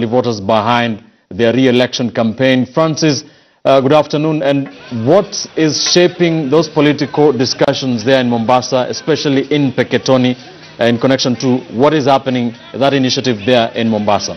voters behind their re-election campaign. Francis, good afternoon. And what is shaping those political discussions there in Mombasa, especially in Peketoni, in connection to what is happening, that initiative there in Mombasa?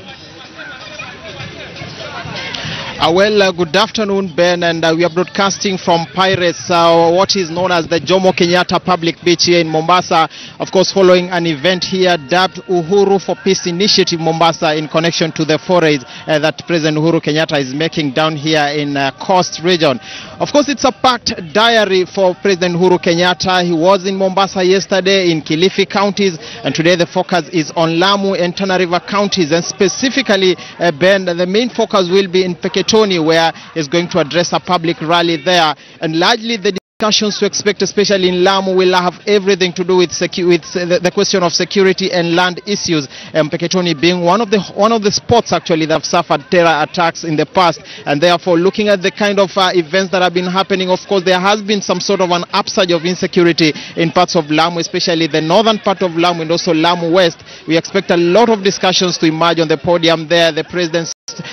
Good afternoon, Ben, and we are broadcasting from Pirates, what is known as the Jomo Kenyatta Public Beach here in Mombasa, of course following an event here dubbed Uhuru for Peace Initiative Mombasa in connection to the forays that President Uhuru Kenyatta is making down here in Coast Region. Of course, it's a packed diary for President Uhuru Kenyatta. He was in Mombasa yesterday, in Kilifi counties, and today the focus is on Lamu and Tana River counties, and specifically, Ben, the main focus will be in Peketoni, where he's going to address a public rally there, and largely the discussions to expect, especially in Lamu, will have everything to do with the question of security and land issues. Peketoni being one of the spots actually that have suffered terror attacks in the past, and therefore looking at the kind of events that have been happening, of course there has been some sort of an upsurge of insecurity in parts of Lamu, especially the northern part of Lamu and also Lamu West. We expect a lot of discussions to emerge on the podium there. The president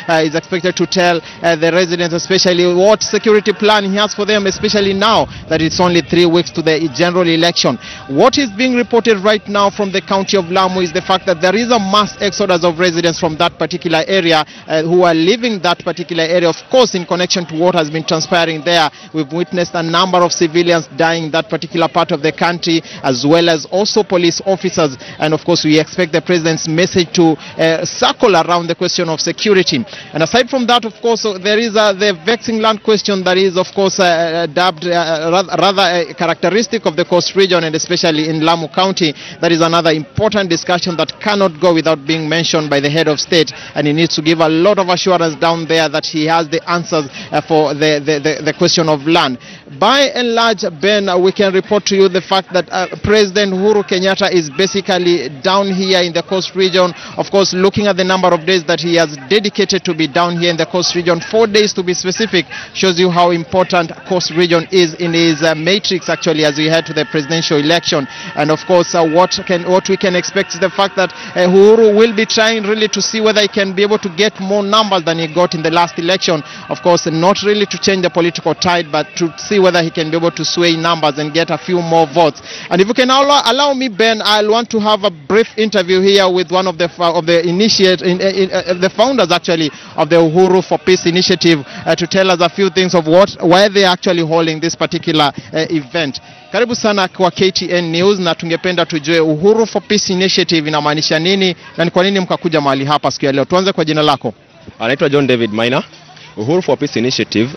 is expected to tell the residents especially what security plan he has for them, especially now that it's only 3 weeks to the general election. What is being reported right now from the county of Lamu is the fact that there is a mass exodus of residents from that particular area who are leaving that particular area. Of course, in connection to what has been transpiring there, we've witnessed a number of civilians dying in that particular part of the country, as well as also police officers. And of course, we expect the president's message to circle around the question of security. And aside from that, of course, there is the vexing land question that is, of course, dubbed rather characteristic of the coast region, and especially in Lamu County. That is another important discussion that cannot go without being mentioned by the head of state, and he needs to give a lot of assurance down there that he has the answers for the question of land. By and large, Ben, we can report to you the fact that President Uhuru Kenyatta is basically down here in the coast region. Of course, looking at the number of days that he has dedicated to be down here in the coast region, 4 days to be specific, shows you how important coast region is in his matrix actually as we head to the presidential election. And of course, what we can expect is the fact that Uhuru will be trying really to see whether he can be able to get more numbers than he got in the last election. Of course, not really to change the political tide, but to see whether he can be able to sway numbers and get a few more votes. And if you can allow me, Ben, I'll want to have a brief interview here with one of the founders actually of the Uhuru for Peace Initiative to tell us a few things of why they're actually holding this particular event. Karibu sana kwa KTN News, na tungependa tujue Uhuru for Peace Initiative inamaanisha nini na ni kwa nini mkakuja mahali hapa siku ya leo. Tuanze kwa jina lako. Anaitwa John David Maina. Uhuru for Peace Initiative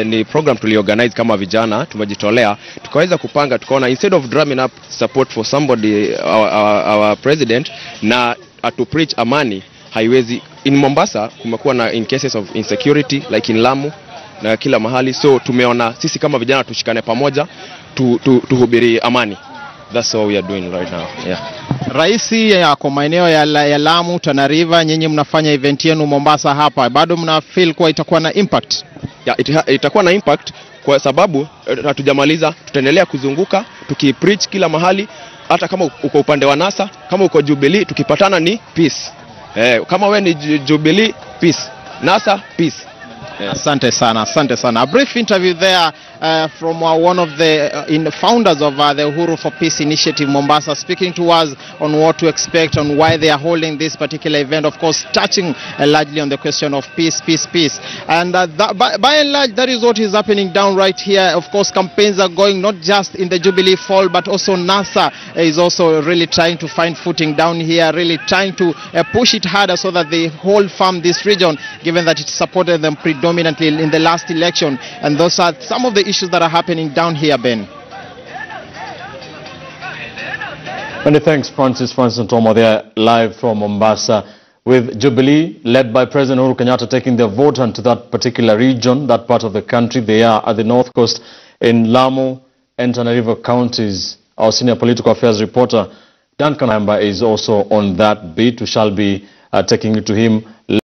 ni program tuliorganize kama vijana, tumejitolea, tukaweza kupanga, tukaona instead of drumming up support for somebody, our president, na to preach amani, haiwezi. In Mombasa kumekuwa na in cases of insecurity like in Lamu na kila mahali, so tumeona sisi kama vijana tushikane pamoja tuhubiri amani. That's what we are doing right now. Yeah. Raisi yako maeneo ya Lamu, Tana River, nyinyi mnafanya event yenu Mombasa hapa, bado mna feel kwa itakuwa na impact? Yeah, itakuwa na impact kwa sababu hatujamaliza, tutaendelea kuzunguka tukipreach kila mahali, hata kama uko upande wa NASA, kama uko Jubilee, tukipatana ni peace. Kama we ni Jubilee, peace. NASA, peace. Asante sana, asante sana. A brief interview there from one of the founders of the Uhuru for Peace Initiative Mombasa, speaking to us on what to expect, on why they are holding this particular event, of course touching largely on the question of peace. And by and large, that is what is happening down right here. Of course, campaigns are going not just in the Jubilee Fold, but also NASA is also really trying to find footing down here, really trying to push it harder so that they hold firm this region, given that it supported them predominantly in the last election. And those are some of the issues that are happening down here, Ben. Many thanks, Francis Ntomo there, live from Mombasa, with Jubilee led by President Uhuru Kenyatta taking their vote onto that particular region, that part of the country. They are at the north coast in Lamu and Tana River counties. Our senior political affairs reporter Duncan Hamba is also on that beat. We shall be taking you to him